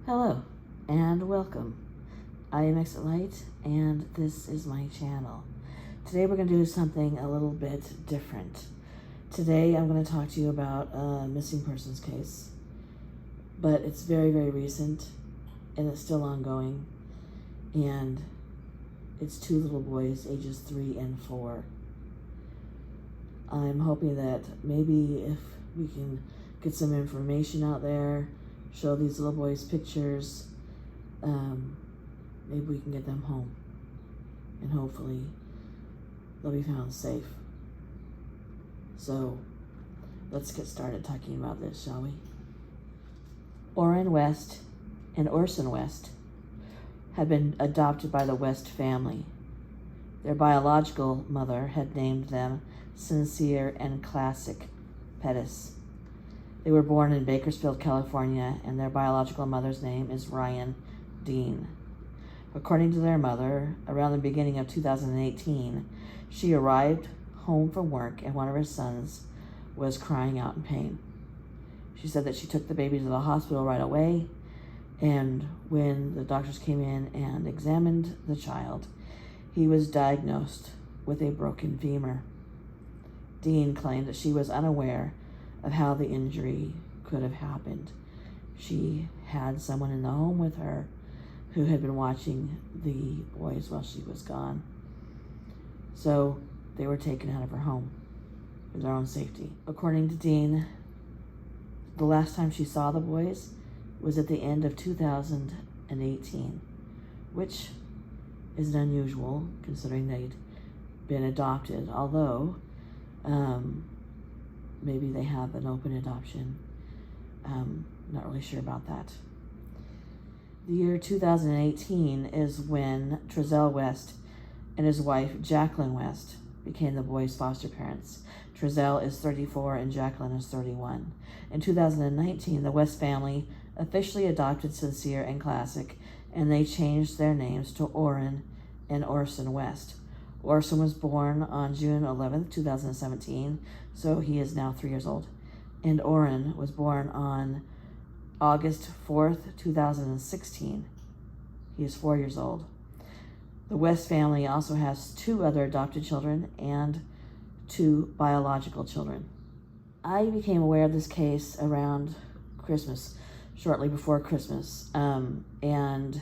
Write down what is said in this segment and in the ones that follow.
Hello and welcome. I am Exit Light and this is my channel. Today we're going to do something a little bit different. Today I'm going to talk to you about a missing persons case, but it's very, very recent and it's still ongoing, and it's two little boys ages 3 and 4. I'm hoping that maybe if we can get some information out there, show these little boys pictures, maybe we can get them home and hopefully they'll be found safe. So let's get started talking about this, shall we? ORRIN West and ORSON West had been adopted by the West family. Their biological mother had named them Sincere and Classic Pettis. They were born in Bakersfield, California, and their biological mother's name is Ryan Dean. According to their mother, around the beginning of 2018, she arrived home from work and one of her sons was crying out in pain. She said that she took the baby to the hospital right away, and when the doctors came in and examined the child, he was diagnosed with a broken femur. Dean claimed that she was unaware of how the injury could have happened. She had someone in the home with her who had been watching the boys while she was gone. So they were taken out of her home for their own safety. According to Dean, the last time she saw the boys was at the end of 2018, which is unusual considering they'd been adopted, although maybe they have an open adoption. Not really sure about that. The year 2018 is when Trezell West and his wife, Jacqueline West, became the boys' foster parents. Trezell is 34 and Jacqueline is 31. In 2019, the West family officially adopted Sincere and Classic, and they changed their names to ORRIN and ORSON West. ORSON was born on June 11th, 2017, so he is now 3 years old. And ORRIN was born on August 4th, 2016. He is 4 years old. The West family also has 2 other adopted children and 2 biological children. I became aware of this case around Christmas, shortly before Christmas, and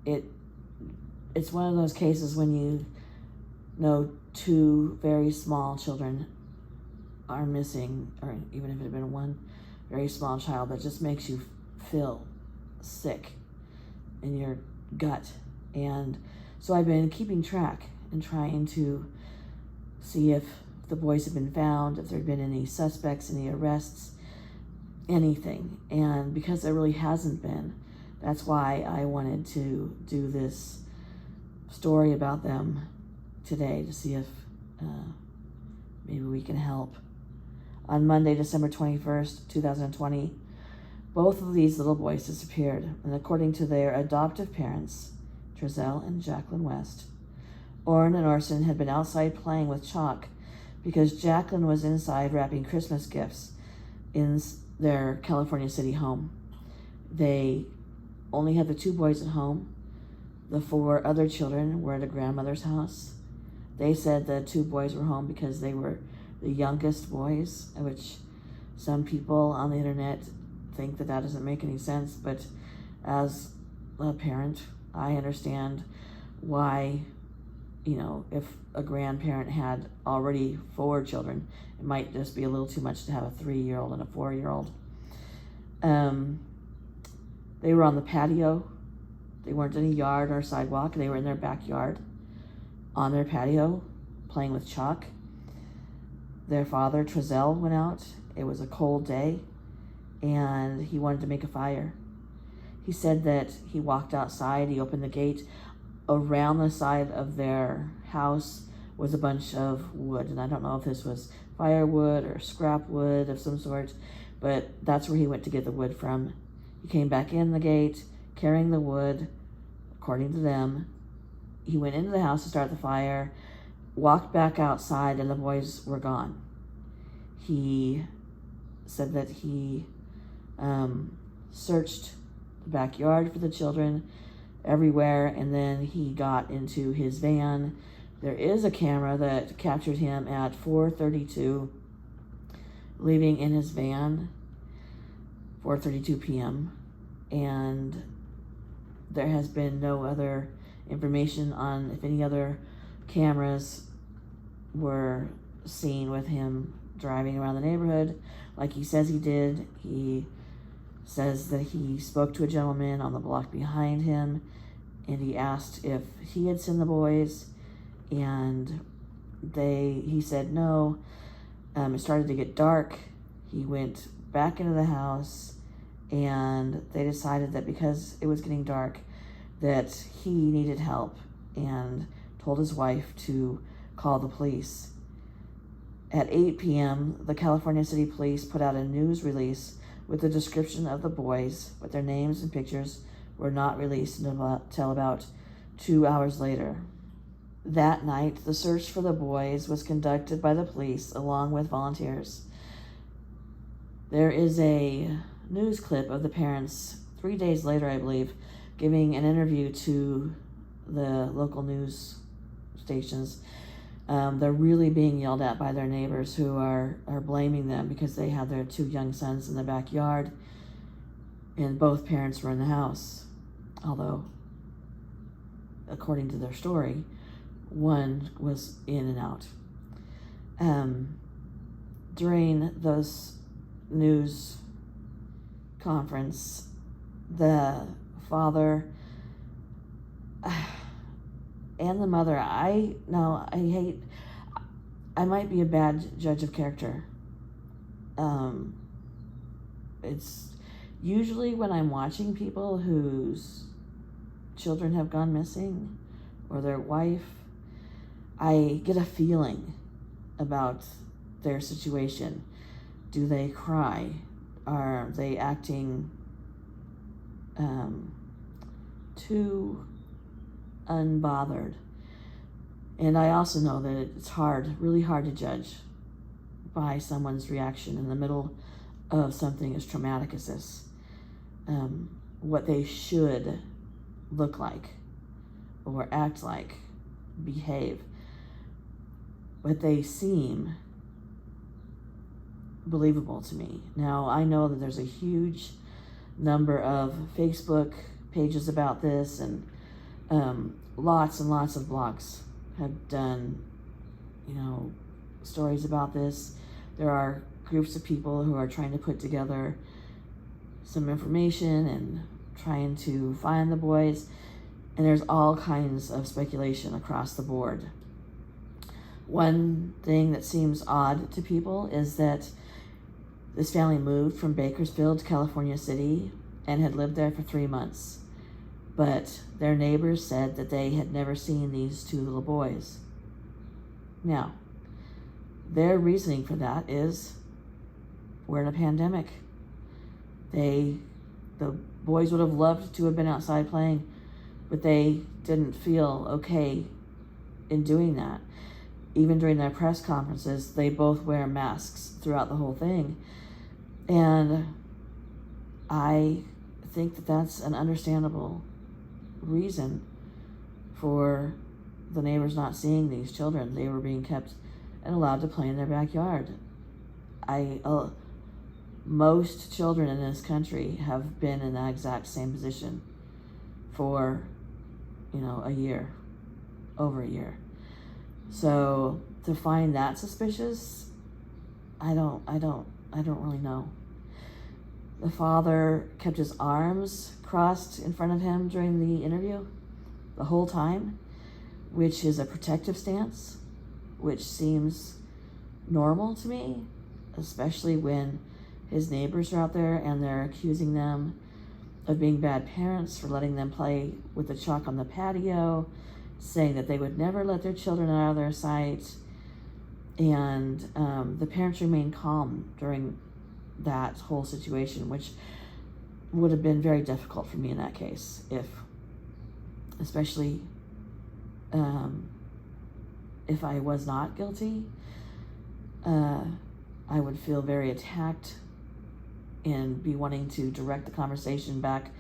it's one of those cases when you know 2 very small children are missing, or even if it had been one very small child, that just makes you feel sick in your gut. And so I've been keeping track and trying to see if the boys have been found, if there have been any suspects, any arrests, anything. And because there really hasn't been, that's why I wanted to do this story about them today, to see if maybe we can help. On Monday, December 21st, 2020, both of these little boys disappeared, and according to their adoptive parents, Trezell and Jacqueline West, ORRIN and ORSON had been outside playing with chalk because Jacqueline was inside wrapping Christmas gifts in their California City home. They only had the 2 boys at home. The 4 other children were at a grandmother's house. They said the 2 boys were home because they were the youngest boys, which some people on the internet think that doesn't make any sense, but as a parent, I understand why, if a grandparent had already 4 children, it might just be a little too much to have a 3-year-old and a 4-year-old. They were on the patio. They weren't in a yard or sidewalk. They were in their backyard on their patio playing with chalk. Their father, Trezell, went out. It was a cold day and he wanted to make a fire. He said that he walked outside, he opened the gate. Around the side of their house was a bunch of wood, and I don't know if this was firewood or scrap wood of some sort, but that's where he went to get the wood from. He came back in the gate carrying the wood, according to them. He went into the house to start the fire, walked back outside, and the boys were gone. He said that he searched the backyard for the children, everywhere, and then he got into his van. There is a camera that captured him at 4:32, leaving in his van, 4:32 p.m., and there has been no other information on if any other cameras were seen with him driving around the neighborhood like he says he did. He says that he spoke to a gentleman on the block behind him, and he asked if he had seen the boys, and he said no. It started to get dark. He went back into the house, and they decided that because it was getting dark that he needed help, and told his wife to call the police. At 8 p.m., the California City Police put out a news release with a description of the boys, but their names and pictures were not released until about 2 hours later. That night, the search for the boys was conducted by the police along with volunteers. There is a news clip of the parents 3 days later, I believe, giving an interview to the local news stations. They're really being yelled at by their neighbors who are blaming them because they have their 2 young sons in the backyard and both parents were in the house. Although, according to their story, one was in and out. During those news conference, the father and the mother, I might be a bad judge of character. It's usually when I'm watching people whose children have gone missing or their wife, I get a feeling about their situation. Do they cry? Are they acting too unbothered? And I also know that it's really hard to judge by someone's reaction in the middle of something as traumatic as this. What they should look like or act like, behave. But they seem believable to me. Now, I know that there's a huge number of Facebook pages about this, and lots and lots of blogs have done, stories about this. There are groups of people who are trying to put together some information and trying to find the boys, and there's all kinds of speculation across the board. One thing that seems odd to people is that this family moved from Bakersfield to California City and had lived there for 3 months. But their neighbors said that they had never seen these 2 little boys. Now, their reasoning for that is we're in a pandemic. The boys would have loved to have been outside playing, but they didn't feel okay in doing that. Even during their press conferences, they both wear masks throughout the whole thing. And I think that that's an understandable reason for the neighbors not seeing these children. They were being kept and allowed to play in their backyard. Most children in this country have been in that exact same position for, a year, over a year. So to find that suspicious, I don't really know. The father kept his arms crossed in front of him during the interview the whole time, which is a protective stance, which seems normal to me, especially when his neighbors are out there and they're accusing them of being bad parents for letting them play with the chalk on the patio, saying that they would never let their children out of their sight. And the parents remained calm during that whole situation, which would have been very difficult for me in that case, especially if I was not guilty. I would feel very attacked and be wanting to direct the conversation back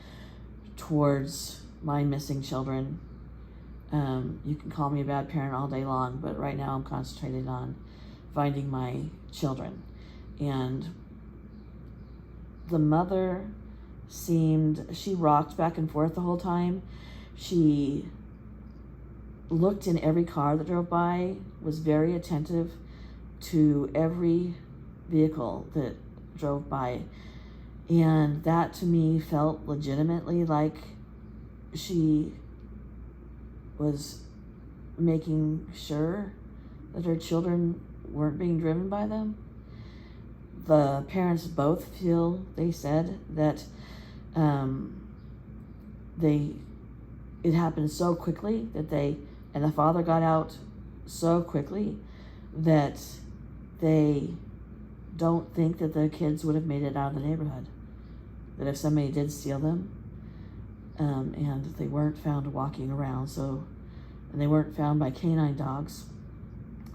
towards my missing children. You can call me a bad parent all day long, but right now I'm concentrated on finding my children. And the mother she rocked back and forth the whole time. She looked in every car that drove by, was very attentive to every vehicle that drove by. And that to me felt legitimately like she was making sure that her children weren't being driven by them. The parents both feel, they said, that it happened so quickly that and the father got out so quickly that they don't think that the kids would have made it out of the neighborhood. That if somebody did steal them, and they weren't found walking around, and they weren't found by canine dogs,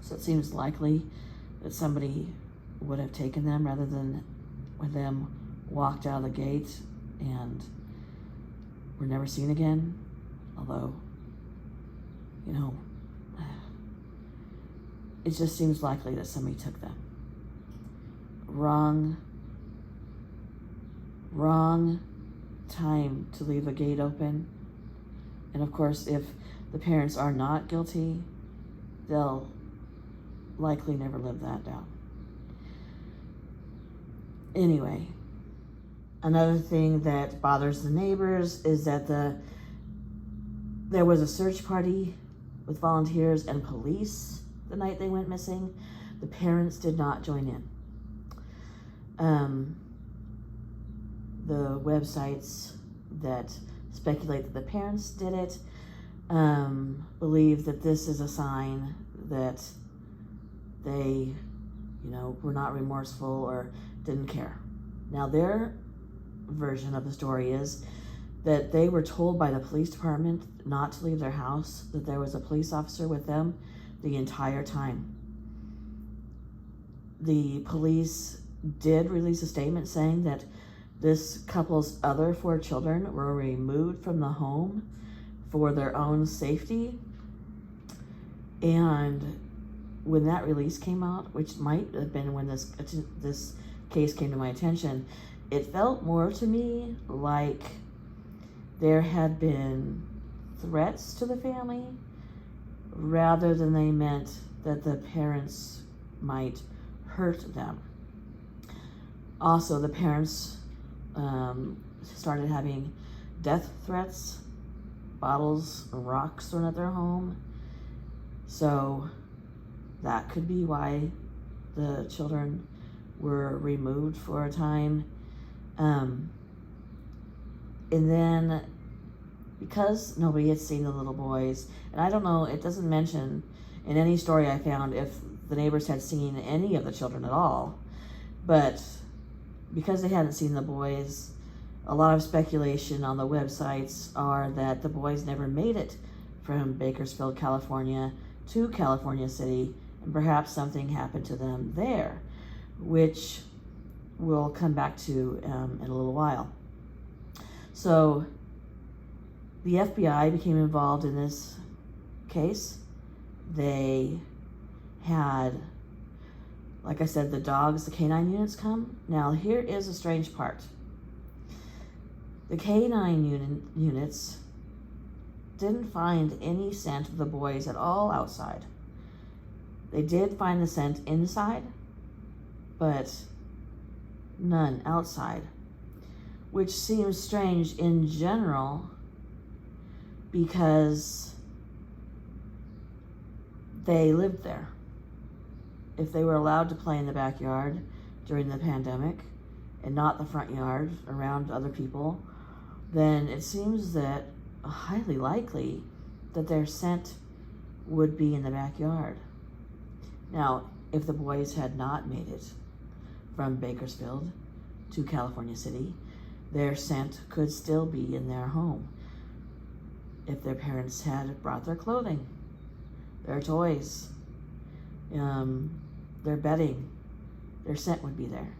so it seems likely that somebody would have taken them rather than when them walked out of the gate and were never seen again. Although, it just seems likely that somebody took them. Wrong time to leave a gate open. And of course, if the parents are not guilty, they'll likely never live that down. Anyway, another thing that bothers the neighbors is that there was a search party with volunteers and police the night they went missing. The parents did not join in. The websites that speculate that the parents did it believe that this is a sign that they, were not remorseful or didn't care. Now, their version of the story is that they were told by the police department not to leave their house, that there was a police officer with them the entire time. The police did release a statement saying that this couple's other 4 children were removed from the home for their own safety. And when that release came out, which might have been when this case came to my attention, it felt more to me like there had been threats to the family rather than they meant that the parents might hurt them. Also, the parents started having death threats, bottles or rocks thrown at their home. So that could be why the children were removed for a time. And then because nobody had seen the little boys, and I don't know, it doesn't mention in any story I found if the neighbors had seen any of the children at all, but because they hadn't seen the boys, a lot of speculation on the websites are that the boys never made it from Bakersfield, California to California City, and perhaps something happened to them there, which we'll come back to in a little while. So the FBI became involved in this case. They had, like I said, the dogs, the canine units come. Now here is a strange part. The canine units didn't find any scent of the boys at all outside. They did find the scent inside, but none outside, which seems strange in general because they lived there. If they were allowed to play in the backyard during the pandemic and not the front yard around other people, then it seems that highly likely that their scent would be in the backyard. Now, if the boys had not made it from Bakersfield to California City, their scent could still be in their home. If their parents had brought their clothing, their toys, their bedding, their scent would be there.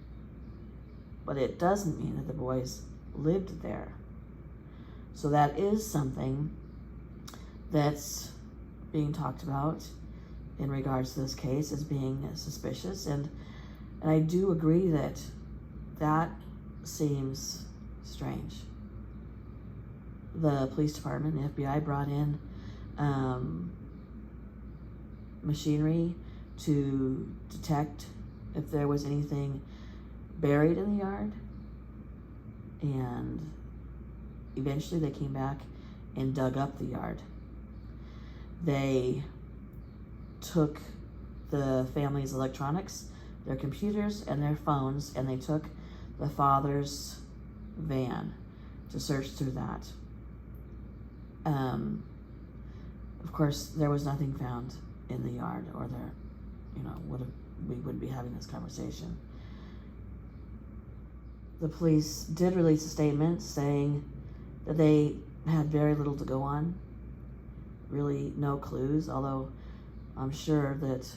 But it doesn't mean that the boys lived there. So that is something that's being talked about in regards to this case as being suspicious. And I do agree that that seems strange. The police department, the FBI, brought in machinery to detect if there was anything buried in the yard, and eventually they came back and dug up the yard. They took the family's electronics, their computers and their phones, and they took the father's van to search through that. Of course, there was nothing found in the yard, or there, we wouldn't be having this conversation. The police did release a statement saying that they had very little to go on, really no clues, although I'm sure that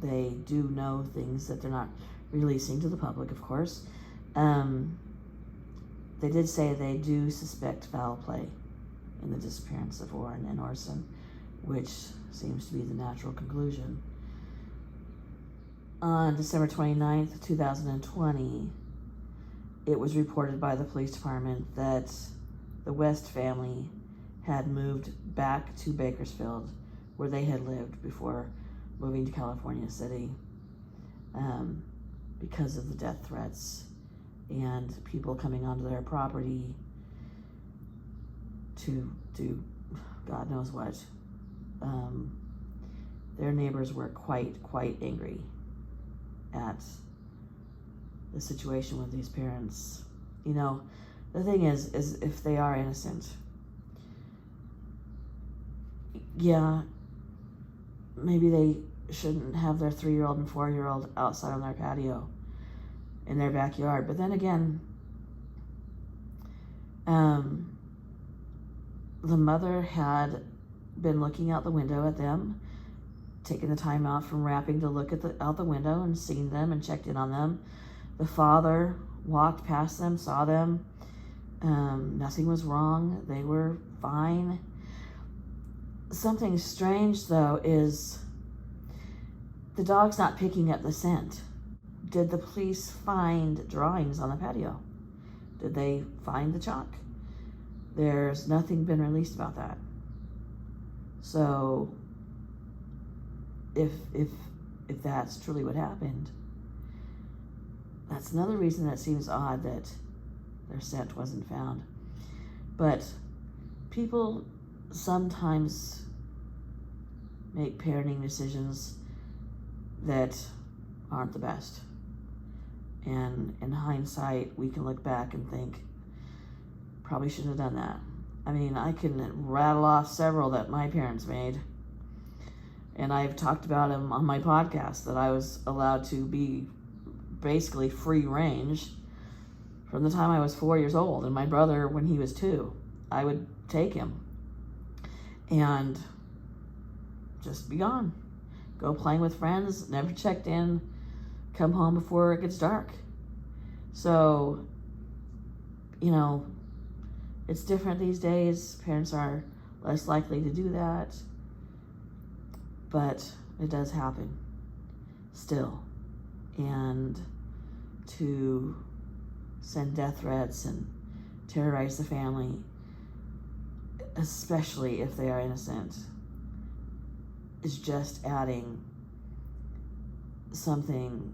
they do know things that they're not releasing to the public, of course. They did say they do suspect foul play in the disappearance of ORRIN and ORSON, which seems to be the natural conclusion. On December 29th, 2020, it was reported by the police department that the West family had moved back to Bakersfield, where they had lived before moving to California City, because of the death threats and people coming onto their property to do God knows what. Their neighbors were quite angry at the situation with these parents. The thing is if they are innocent, yeah, maybe they shouldn't have their 3-year-old and 4-year-old outside on their patio in their backyard. But then again, the mother had been looking out the window at them, taking the time out from wrapping to look out the window and seen them and checked in on them. The father walked past them, saw them. Nothing was wrong. They were fine. Something strange, though, is the dog's not picking up the scent. Did the police find drawings on the patio? Did they find the chalk? There's nothing been released about that. So if that's truly what happened, that's another reason that seems odd that their scent wasn't found. But people sometimes make parenting decisions that aren't the best. And in hindsight, we can look back and think, probably shouldn't have done that. I mean, I can rattle off several that my parents made. And I've talked about them on my podcast, that I was allowed to be basically free range from the time I was 4 years old. And my brother, when he was 2, I would take him and just be gone. Go playing with friends, never checked in, come home before it gets dark. So, it's different these days. Parents are less likely to do that. But it does happen still. And to send death threats and terrorize the family, especially if they are innocent, is just adding something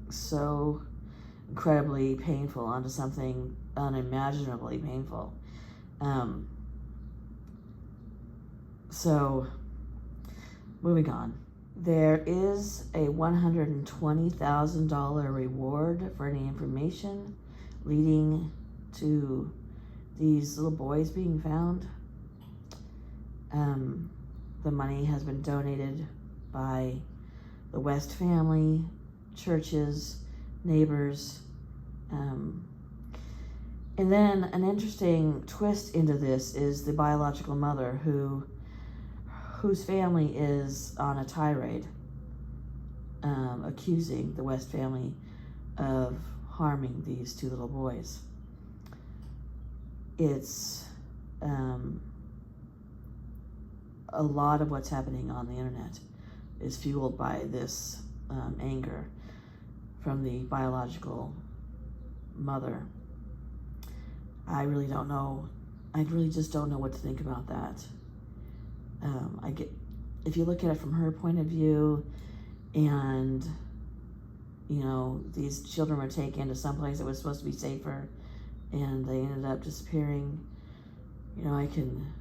so incredibly painful onto something unimaginably painful. So, moving on. There is a $120,000 reward for any information leading to these little boys being found. The money has been donated by the West family, churches, neighbors. And then an interesting twist into this is the biological mother whose family is on a tirade, accusing the West family of harming these 2 little boys. It's a lot of what's happening on the internet is fueled by this anger from the biological mother. I really don't know. I really just don't know what to think about that. If you look at it from her point of view, and these children were taken to someplace that was supposed to be safer, and they ended up disappearing. I can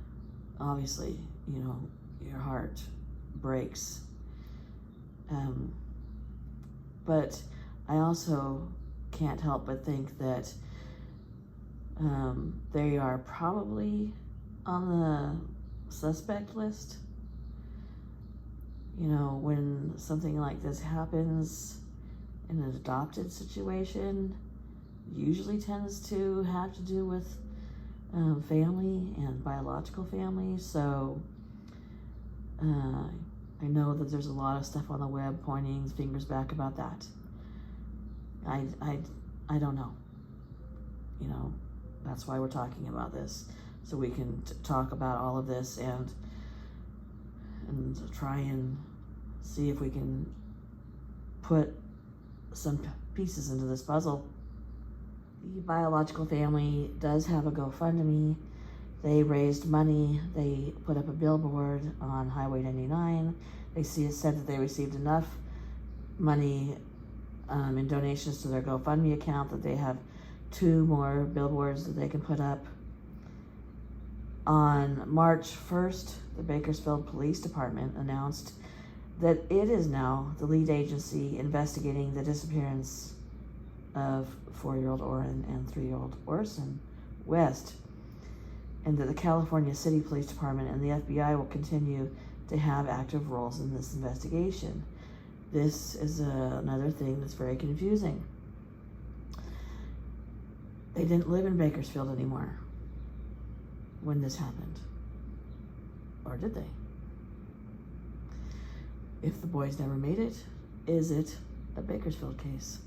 obviously, your heart breaks. But I also can't help but think that they are probably on the suspect list. When something like this happens in an adopted situation, usually tends to have to do with family and biological family. So I know that there's a lot of stuff on the web pointing fingers back about that. I don't know. That's why we're talking about this, so we can talk about all of this and try and see if we can put some pieces into this puzzle. The biological family does have a GoFundMe. They raised money. They put up a billboard on Highway 99. It said that they received enough money in donations to their GoFundMe account that they have 2 more billboards that they can put up. On March 1st, the Bakersfield Police Department announced that it is now the lead agency investigating the disappearance of 4-year-old ORRIN and 3-year-old ORSON West, and that the California City Police Department and the FBI will continue to have active roles in this investigation. This is another thing that's very confusing. They didn't live in Bakersfield anymore when this happened. Or did they? If the boys never made it, is it a Bakersfield case?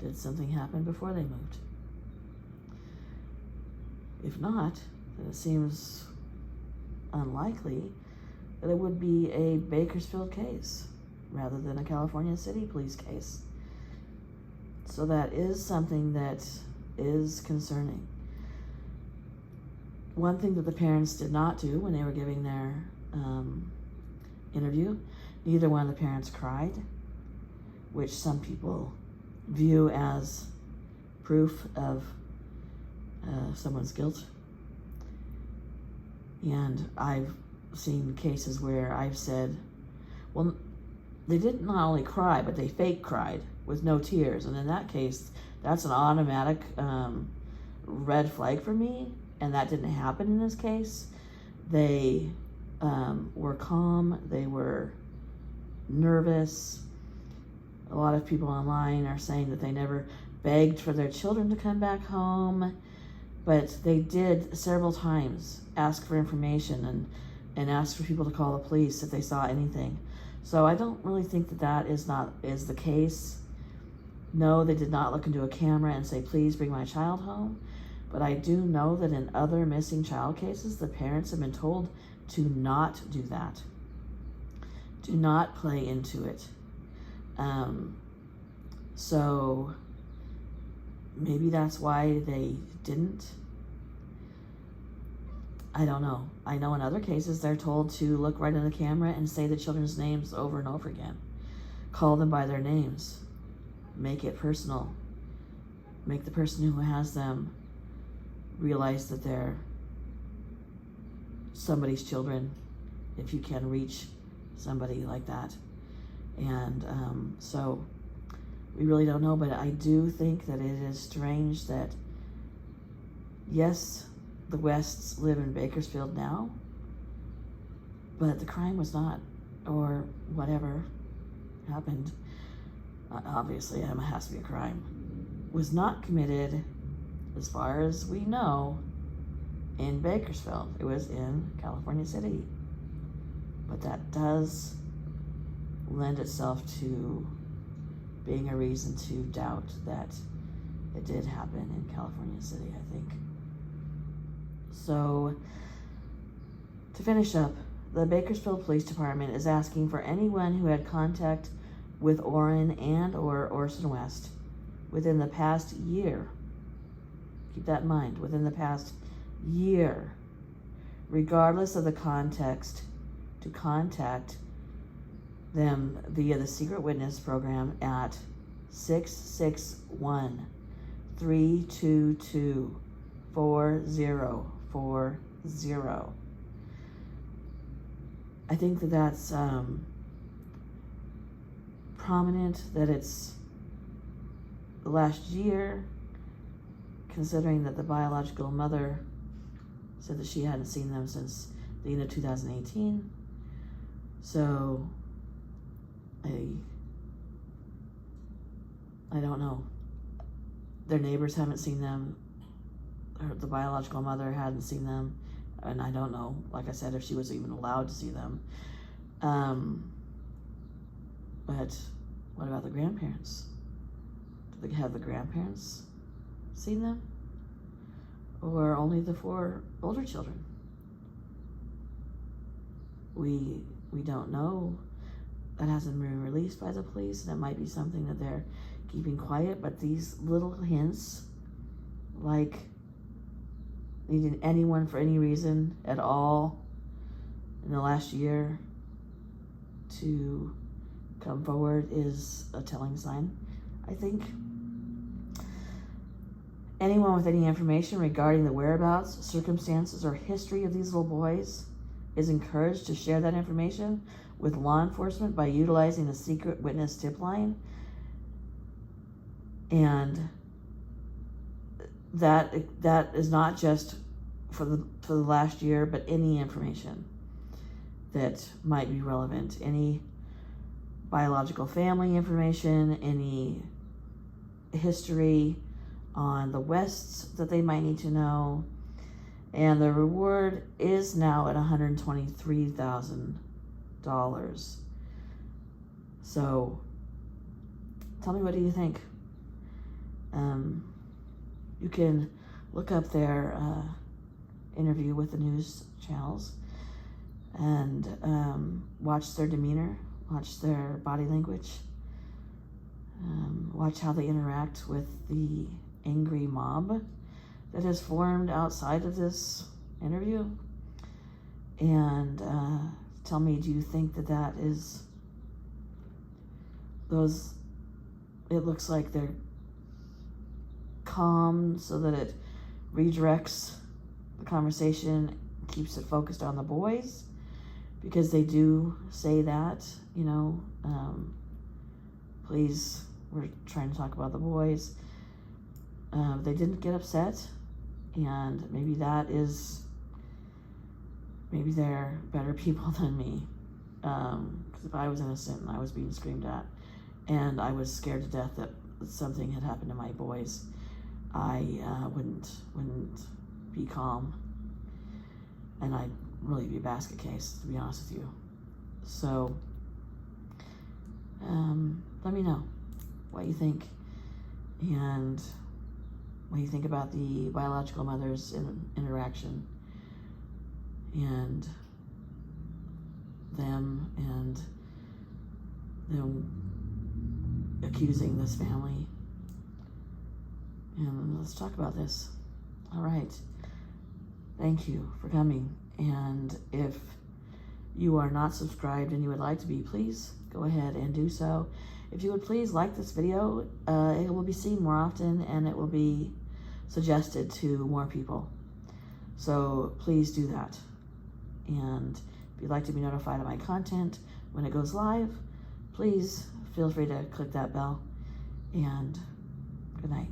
Did something happen before they moved? If not, then it seems unlikely that it would be a Bakersfield case rather than a California City Police case. So that is something that is concerning. One thing that the parents did not do when they were giving their interview, neither one of the parents cried, which some people view as proof of someone's guilt. And I've seen cases where I've said, well, they didn't not only cry, but they fake cried with no tears. And in that case, that's an automatic red flag for me. And that didn't happen in this case. They were calm. They were nervous. A lot of people online are saying that they never begged for their children to come back home, but they did several times ask for information and ask for people to call the police if they saw anything. So I don't really think that is the case. No, they did not look into a camera and say, please bring my child home. But I do know that in other missing child cases, the parents have been told to not do that. Do not play into it. So maybe that's why they didn't. I don't know. I know in other cases they're told to look right in the camera and say the children's names over and over again. Call them by their names. Make it personal. Make the person who has them realize that they're somebody's children, if you can reach somebody like that. And so we really don't know, but I do think that it is strange that, yes, the Wests live in Bakersfield now, but the crime was not, or whatever happened, obviously it has to be a crime, was not committed, as far as we know, in Bakersfield. It was in California City. But that does lend itself to being a reason to doubt that it did happen in California City, I think. So, to finish up, the Bakersfield Police Department is asking for anyone who had contact with ORRIN and or Orson West within the past year, keep that in mind, within the past year, regardless of the context, to contact them via the Secret Witness Program at 661-322-4040. I think that that's prominent that it's the last year, considering that the biological mother said that she hadn't seen them since the end of 2018. So I don't know. Their neighbors haven't seen them. The biological mother hadn't seen them. And I don't know, like I said, if she was even allowed to see them. But what about the grandparents? Have the grandparents seen them? Or only the 4 older children? We don't know. That hasn't been released by the police, and it might be something that they're keeping quiet, but these little hints, like needing anyone for any reason at all in the last year to come forward, is a telling sign, I think. Anyone with any information regarding the whereabouts, circumstances, or history of these little boys is encouraged to share that information with law enforcement by utilizing the Secret Witness tip line. And that is not just for the last year, but any information that might be relevant. Any biological family information, any history on the Wests that they might need to know. And the reward is now at $123,000. So tell me, what do you think? You can look up their interview with the news channels and watch their demeanor, watch their body language, watch how they interact with the angry mob that has formed outside of this interview, and tell me, do you think that is those, it looks like they're calm so that it redirects the conversation, keeps it focused on the boys, because they do say that, you know, please, we're trying to talk about the boys. They didn't get upset, and maybe that is, maybe they're better people than me. Because if I was innocent and I was being screamed at and I was scared to death that something had happened to my boys, I wouldn't be calm, and I'd really be a basket case, to be honest with you. So let me know what you think, and what you think about the biological mother's interaction and them accusing this family. And let's talk about this. All right. Thank you for coming. And if you are not subscribed and you would like to be, please go ahead and do so. If you would please like this video, it will be seen more often and it will be suggested to more people. So please do that. And if you'd like to be notified of my content when it goes live, please feel free to click that bell. And good night.